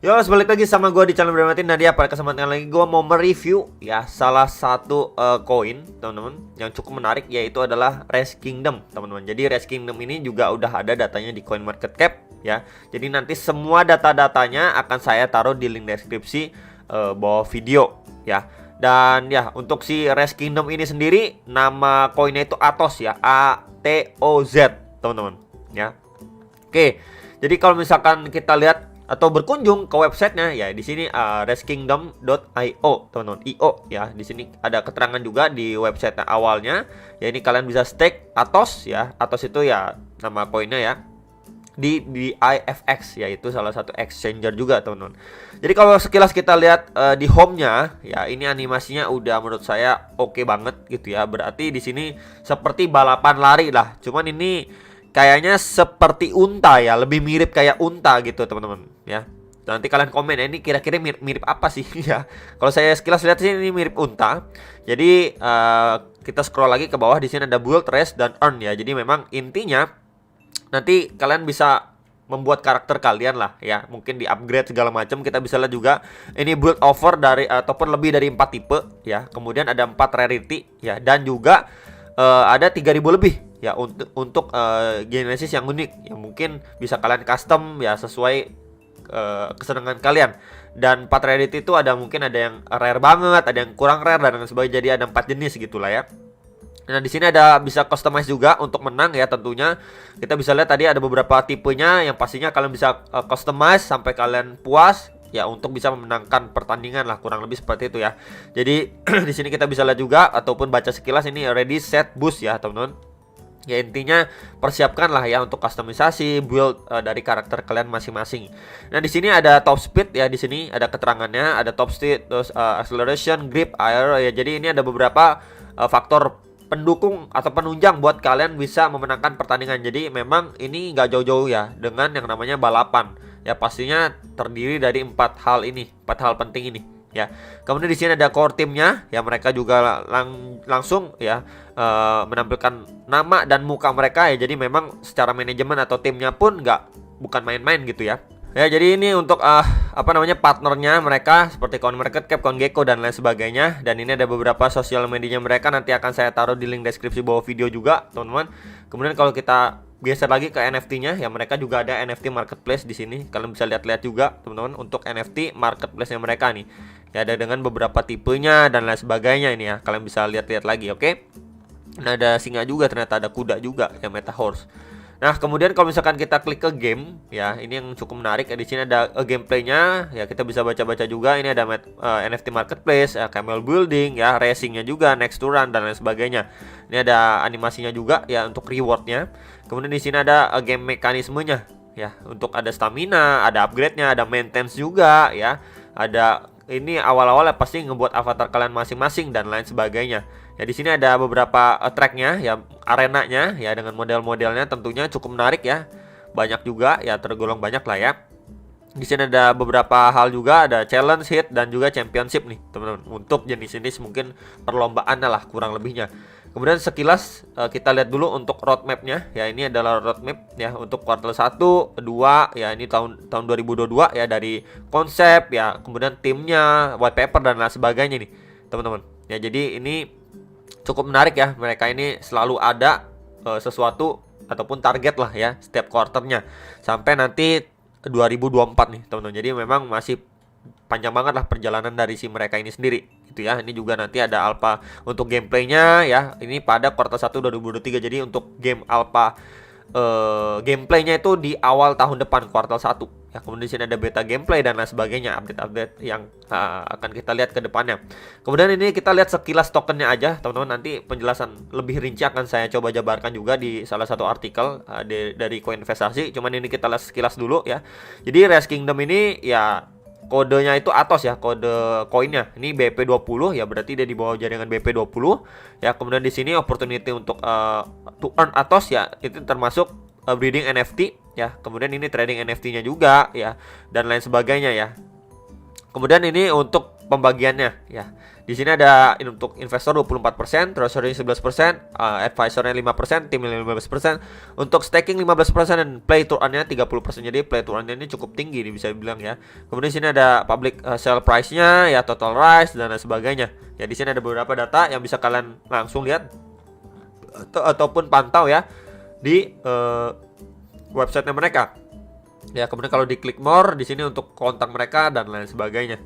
Yo, balik lagi sama gue di channel Bermatin. Nadia, pada kesempatan lagi gue mau mereview ya salah satu koin teman-teman yang cukup menarik, yaitu adalah Res Kingdom teman-teman. Jadi Res Kingdom ini juga udah ada datanya di CoinMarketCap ya. Jadi nanti semua data-datanya akan saya taruh di link deskripsi bawah video ya. Dan ya, untuk si Res Kingdom ini sendiri, nama koinnya itu Atos ya, ATOZ teman-teman ya. Oke, jadi kalau misalkan kita lihat atau berkunjung ke websitenya ya, di sini reskingdom.io teman-teman, io ya. Di sini ada keterangan juga di website awalnya ya. Ini kalian bisa stake Atos ya. Atos itu ya nama koinnya ya, di IFX, yaitu salah satu exchanger juga teman-teman. Jadi kalau sekilas kita lihat di home-nya ya, ini animasinya udah menurut saya oke banget gitu ya. Berarti di sini seperti balapan lari lah. Cuman ini kayaknya seperti unta ya, lebih mirip kayak unta gitu teman-teman ya. Nanti kalian komen ya, ini kira-kira mirip apa sih ya. Kalau saya sekilas lihat sih ini mirip unta. Jadi kita scroll lagi ke bawah, di sini ada build, rest, dan earn ya. Jadi memang intinya nanti kalian bisa membuat karakter kalian lah ya, mungkin di upgrade segala macam. Kita bisa lihat juga ini build offer dari ataupun lebih dari 4 tipe ya. Kemudian ada 4 rarity ya, dan juga ada 3000 lebih ya untuk genesis yang unik yang mungkin bisa kalian custom ya sesuai kesenangan kalian. Dan 4 rarity itu ada, mungkin ada yang rare banget, ada yang kurang rare, dan sebagainya. Jadi ada 4 jenis gitulah ya. Nah, di sini ada bisa customize juga untuk menang ya tentunya. Kita bisa lihat tadi ada beberapa tipenya yang pastinya kalian bisa customize sampai kalian puas ya, untuk bisa memenangkan pertandingan lah, kurang lebih seperti itu ya. Jadi di sini kita bisa lihat juga ataupun baca sekilas, ini ready set boost ya teman-teman. Ya intinya persiapkan lah ya untuk kustomisasi build dari karakter kalian masing-masing. Nah, di sini ada top speed ya, di sini ada keterangannya, ada top speed, terus acceleration, grip, air ya. Jadi ini ada beberapa faktor pendukung atau penunjang buat kalian bisa memenangkan pertandingan. Jadi memang ini nggak jauh-jauh ya dengan yang namanya balapan. Ya pastinya terdiri dari 4 hal penting ini ya. Kemudian di sini ada core timnya ya, mereka juga langsung ya menampilkan nama dan muka mereka ya. Jadi memang secara manajemen atau timnya pun bukan main-main gitu ya. Ya, jadi ini untuk partnernya mereka seperti CoinMarketCap, CoinGecko, dan lain sebagainya. Dan ini ada beberapa sosial medianya mereka, nanti akan saya taruh di link deskripsi bawah video juga, teman-teman. Kemudian kalau kita geser lagi ke NFT-nya, ya mereka juga ada NFT marketplace di sini. Kalian bisa lihat-lihat juga, teman-teman, untuk NFT marketplace-nya mereka nih. Ya, ada dengan beberapa tipenya dan lain sebagainya ini ya. Kalian bisa lihat-lihat lagi, oke? Nah, ada singa juga, ternyata ada kuda juga, ya Meta Horse. Nah, kemudian kalau misalkan kita klik ke game ya, ini yang cukup menarik ya. Di sini ada gameplaynya ya, kita bisa baca-baca juga. Ini ada NFT marketplace, camel building ya, racingnya juga, next to run, dan lain sebagainya. Ini ada animasinya juga ya untuk rewardnya. Kemudian di sini ada game mekanismenya ya, untuk ada stamina, ada upgrade-nya, ada maintenance juga ya. Ada ini awal-awalnya pasti ngebuat avatar kalian masing-masing dan lain sebagainya. Ya, di sini ada beberapa tracknya ya, arenanya ya, dengan model-modelnya tentunya cukup menarik ya. Banyak juga ya, tergolong banyak lah ya. Di sini ada beberapa hal juga, ada challenge, hit, dan juga championship nih teman-teman. Untuk jenis-jenis mungkin perlombaan lah kurang lebihnya. Kemudian sekilas kita lihat dulu untuk roadmapnya ya. Ini adalah roadmap ya untuk kuartal 1, 2 ya. Ini tahun 2022 ya, dari konsep ya, kemudian timnya, white paper, dan lain sebagainya nih teman-teman. Ya, jadi ini cukup menarik ya. Mereka ini selalu ada sesuatu ataupun target lah ya setiap quarternya sampai nanti 2024 nih teman-teman. Jadi memang masih panjang banget lah perjalanan dari si mereka ini sendiri gitu ya. Ini juga nanti ada alpha untuk gameplaynya ya. Ini pada kuartal 1 2023. Jadi untuk game alpha gameplaynya itu di awal tahun depan kuartal 1 ya. Kemudian di sini ada beta gameplay dan lain sebagainya, update-update yang akan kita lihat ke depannya. Kemudian ini kita lihat sekilas tokennya aja teman-teman. Nanti penjelasan lebih rinci akan saya coba jabarkan juga di salah satu artikel dari Koin Investasi. Cuman ini kita lihat sekilas dulu ya. Jadi Res Kingdom ini ya kodenya itu Atos ya, kode koinnya. Ini BP20 ya, berarti dia di bawah jaringan BP20 ya. Kemudian di sini opportunity untuk to earn Atos ya, itu termasuk breeding NFT ya. Kemudian ini trading NFT-nya juga ya, dan lain sebagainya ya. Kemudian ini untuk pembagiannya ya. Di sini ada untuk investor 24%, treasury 11%, advisornya 5%, timnya 15%, untuk staking 15% dan play to earn-nya 30%. Jadi play to earn-nya ini cukup tinggi nih bisa dibilang ya. Kemudian di sini ada public sale price-nya ya, total rise dan lain sebagainya. Ya di sini ada beberapa data yang bisa kalian langsung lihat ataupun pantau ya di websitenya mereka. Ya, kemudian kalau diklik more di sini untuk kontak mereka dan lain sebagainya.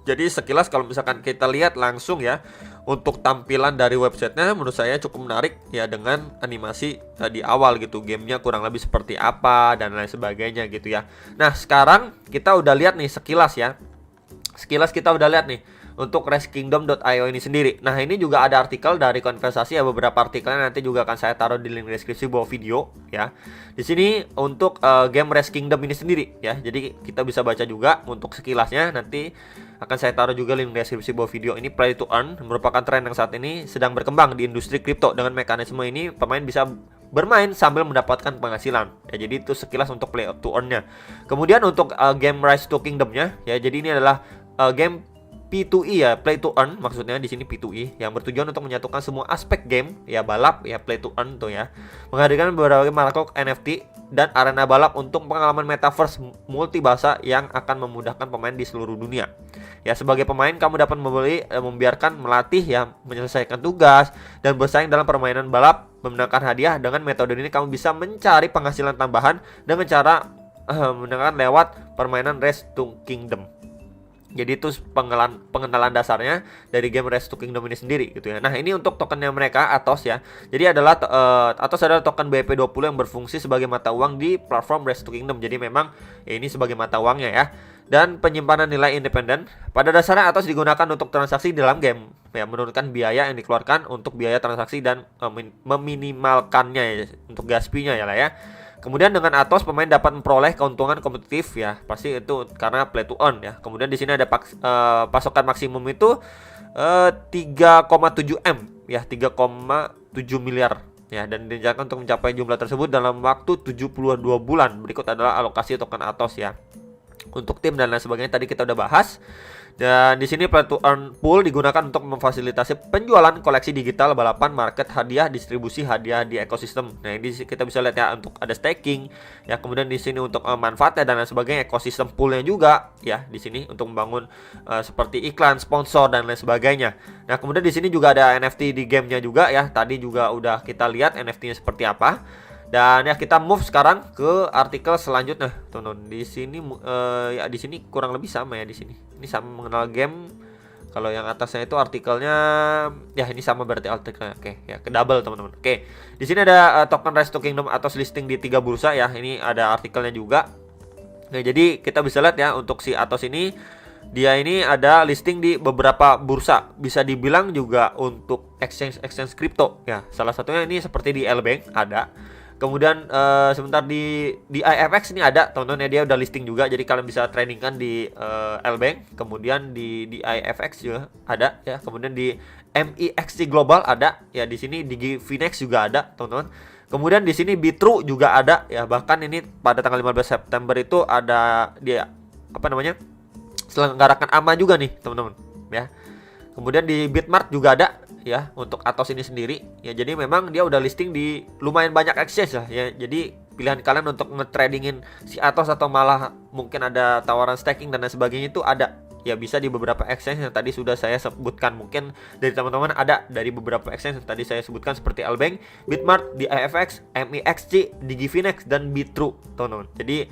Jadi sekilas kalau misalkan kita lihat langsung ya untuk tampilan dari websitenya menurut saya cukup menarik ya, dengan animasi di awal gitu, gamenya kurang lebih seperti apa dan lain sebagainya gitu ya. Nah sekarang kita udah lihat nih sekilas ya, sekilas kita udah lihat nih untuk reskingdom.io ini sendiri. Nah ini juga ada artikel dari Konversasi ya, beberapa artikelnya nanti juga akan saya taruh di link deskripsi bawah video ya. Di sini untuk game Reskingdom ini sendiri ya, jadi kita bisa baca juga untuk sekilasnya, nanti akan saya taruh juga link deskripsi bawah video. Ini play to earn merupakan tren yang saat ini sedang berkembang di industri kripto. Dengan mekanisme ini pemain bisa bermain sambil mendapatkan penghasilan ya, jadi itu sekilas untuk play to earn-nya. Kemudian untuk game Rise to Kingdom-nya ya, jadi ini adalah game P2E ya, play to earn maksudnya di sini P2E yang bertujuan untuk menyatukan semua aspek game ya, balap ya, play to earn tuh ya, menghadirkan beberapa markup NFT dan arena balap untuk pengalaman metaverse multibahasa yang akan memudahkan pemain di seluruh dunia. Ya sebagai pemain kamu dapat membiarkan melatih ya, menyelesaikan tugas dan bersaing dalam permainan balap, memenangkan hadiah. Dengan metode ini kamu bisa mencari penghasilan tambahan dengan cara menangkan lewat permainan Race to Kingdom. Jadi itu pengenalan dasarnya dari game Rise to Kingdom ini sendiri gitu ya. Nah ini untuk tokennya mereka, Atos ya. Jadi adalah Atos adalah token BEP20 yang berfungsi sebagai mata uang di platform Rise to Kingdom. Jadi memang ya, ini sebagai mata uangnya ya. Dan penyimpanan nilai independen. Pada dasarnya Atos digunakan untuk transaksi dalam game ya, menurunkan biaya yang dikeluarkan untuk biaya transaksi dan meminimalkannya ya, untuk gas fee-nya ya lah ya. Kemudian dengan Atos pemain dapat memperoleh keuntungan kompetitif ya, pasti itu karena play to earn ya. Kemudian di sini ada pasokan maksimum itu 3,7 M ya, 3,7 miliar ya, dan direncanakan untuk mencapai jumlah tersebut dalam waktu 72 bulan. Berikut adalah alokasi token Atos ya. Untuk tim dan lain sebagainya tadi kita udah bahas. Dan di sini play to earn pool digunakan untuk memfasilitasi penjualan koleksi digital, balapan, market, hadiah, distribusi hadiah di ekosistem. Nah, ini kita bisa lihat ya untuk ada staking ya, kemudian di sini untuk manfaatnya dan lain sebagainya, ekosistem poolnya juga ya di sini untuk membangun seperti iklan, sponsor dan lain sebagainya. Nah, kemudian di sini juga ada NFT di gamenya juga ya. Tadi juga udah kita lihat NFT-nya seperti apa. Dan ya kita move sekarang ke artikel selanjutnya, teman-teman. Di sini ya di sini kurang lebih sama ya di sini. Ini sama mengenal game. Kalau yang atasnya itu artikelnya ya ini sama berarti artikelnya. Oke, ya ke double teman-teman. Oke. Di sini ada token Rise to Kingdom atau listing di 3 bursa ya. Ini ada artikelnya juga. Nah, jadi kita bisa lihat ya untuk si Atos ini, dia ini ada listing di beberapa bursa. Bisa dibilang juga untuk exchange crypto ya. Salah satunya ini seperti di L-Bank ada. Kemudian sebentar di IFX ini ada, teman-teman ya, dia udah listing juga, jadi kalian bisa trading kan di L-Bank. Kemudian di IFX juga ada ya. Kemudian di MEXC Global ada ya, di sini di Finex juga ada, teman-teman. Kemudian di sini Bitrue juga ada ya. Bahkan ini pada tanggal 15 September itu ada dia apa namanya? Selenggarakan AMA juga nih, teman-teman ya. Kemudian di Bitmart juga ada ya untuk Atos ini sendiri ya. Jadi memang dia udah listing di lumayan banyak exchange lah ya. Jadi pilihan kalian untuk nge-tradingin si Atos atau malah mungkin ada tawaran staking dan lain sebagainya itu ada ya, bisa di beberapa exchange yang tadi sudah saya sebutkan. Mungkin dari teman-teman ada dari beberapa exchange yang tadi saya sebutkan seperti L-Bank, Bitmart, di IFX, MEXC, Digifinex dan Bitrue, teman-teman. Jadi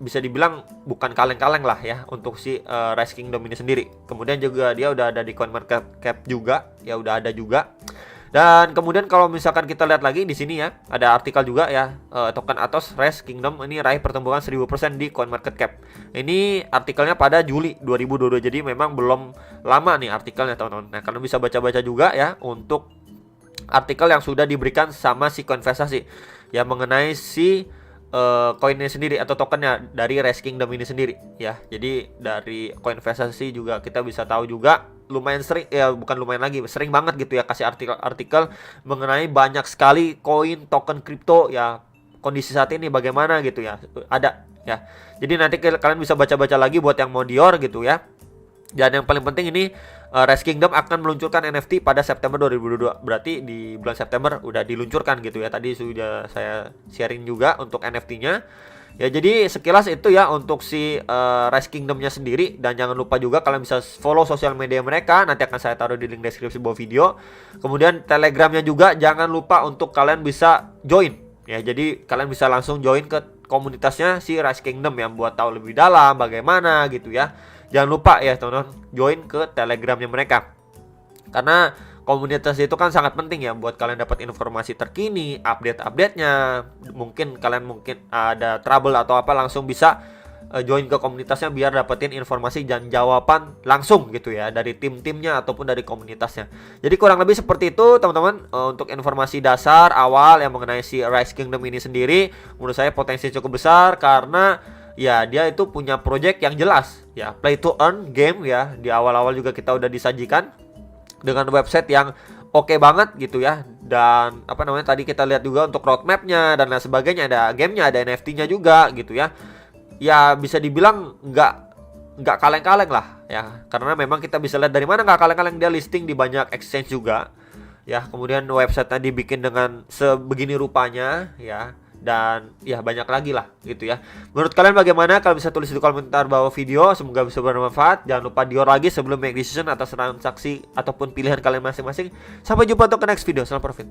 bisa dibilang bukan kaleng-kaleng lah ya untuk si Rise Kingdom ini sendiri. Kemudian juga dia udah ada di CoinMarketCap juga ya, udah ada juga. Dan kemudian kalau misalkan kita lihat lagi di sini ya, ada artikel juga ya, token Atos Rise Kingdom ini raih pertumbuhan 1000% di CoinMarketCap. Ini artikelnya pada Juli 2022, jadi memang belum lama nih artikelnya, teman-teman. Nah, kalian bisa baca-baca juga ya untuk artikel yang sudah diberikan sama si Konversasi ya mengenai si koinnya sendiri atau tokennya dari Rise Kingdom ini sendiri ya. Jadi dari Konversasi juga kita bisa tahu juga lumayan sering ya, bukan lumayan lagi, sering banget gitu ya kasih artikel-artikel mengenai banyak sekali koin token kripto ya, kondisi saat ini bagaimana gitu ya. Ada ya. Jadi nanti kalian bisa baca-baca lagi buat yang mau Dior gitu ya. Dan yang paling penting ini Rise Kingdom akan meluncurkan NFT pada September 2022. Berarti di bulan September udah diluncurkan gitu ya. Tadi sudah saya sharing juga untuk NFT-nya. Ya jadi sekilas itu ya untuk si Rise Kingdom-nya sendiri. Dan jangan lupa juga kalian bisa follow sosial media mereka. Nanti akan saya taruh di link deskripsi bawah video. Kemudian Telegramnya juga jangan lupa untuk kalian bisa join. Ya jadi kalian bisa langsung join ke komunitasnya si Rise Kingdom yang buat tahu lebih dalam bagaimana gitu ya. Jangan lupa ya teman-teman join ke Telegramnya mereka. Karena komunitas itu kan sangat penting ya buat kalian dapat informasi terkini, update-update-nya. Mungkin kalian ada trouble atau apa langsung bisa join ke komunitasnya biar dapetin informasi dan jawaban langsung gitu ya dari tim-timnya ataupun dari komunitasnya. Jadi kurang lebih seperti itu teman-teman untuk informasi dasar awal yang mengenai si Rise Kingdom ini sendiri. Menurut saya potensi cukup besar karena ya dia itu punya project yang jelas ya, play to earn game ya. Di awal-awal juga kita udah disajikan dengan website yang oke banget gitu ya. Dan apa namanya tadi kita lihat juga untuk roadmapnya dan lain sebagainya, ada gamenya, ada NFT-nya juga gitu ya. Ya bisa dibilang nggak kaleng-kaleng lah ya, karena memang kita bisa lihat dari mana nggak kaleng-kaleng, dia listing di banyak exchange juga ya. Kemudian websitenya dibikin dengan sebegini rupanya ya, dan ya banyak lagi lah gitu ya. Menurut kalian bagaimana? Kalian bisa tulis di komentar bawah video. Semoga bisa bermanfaat. Jangan lupa Dior lagi sebelum make decision atas transaksi ataupun pilihan kalian masing-masing. Sampai jumpa untuk ke next video. Salam profit.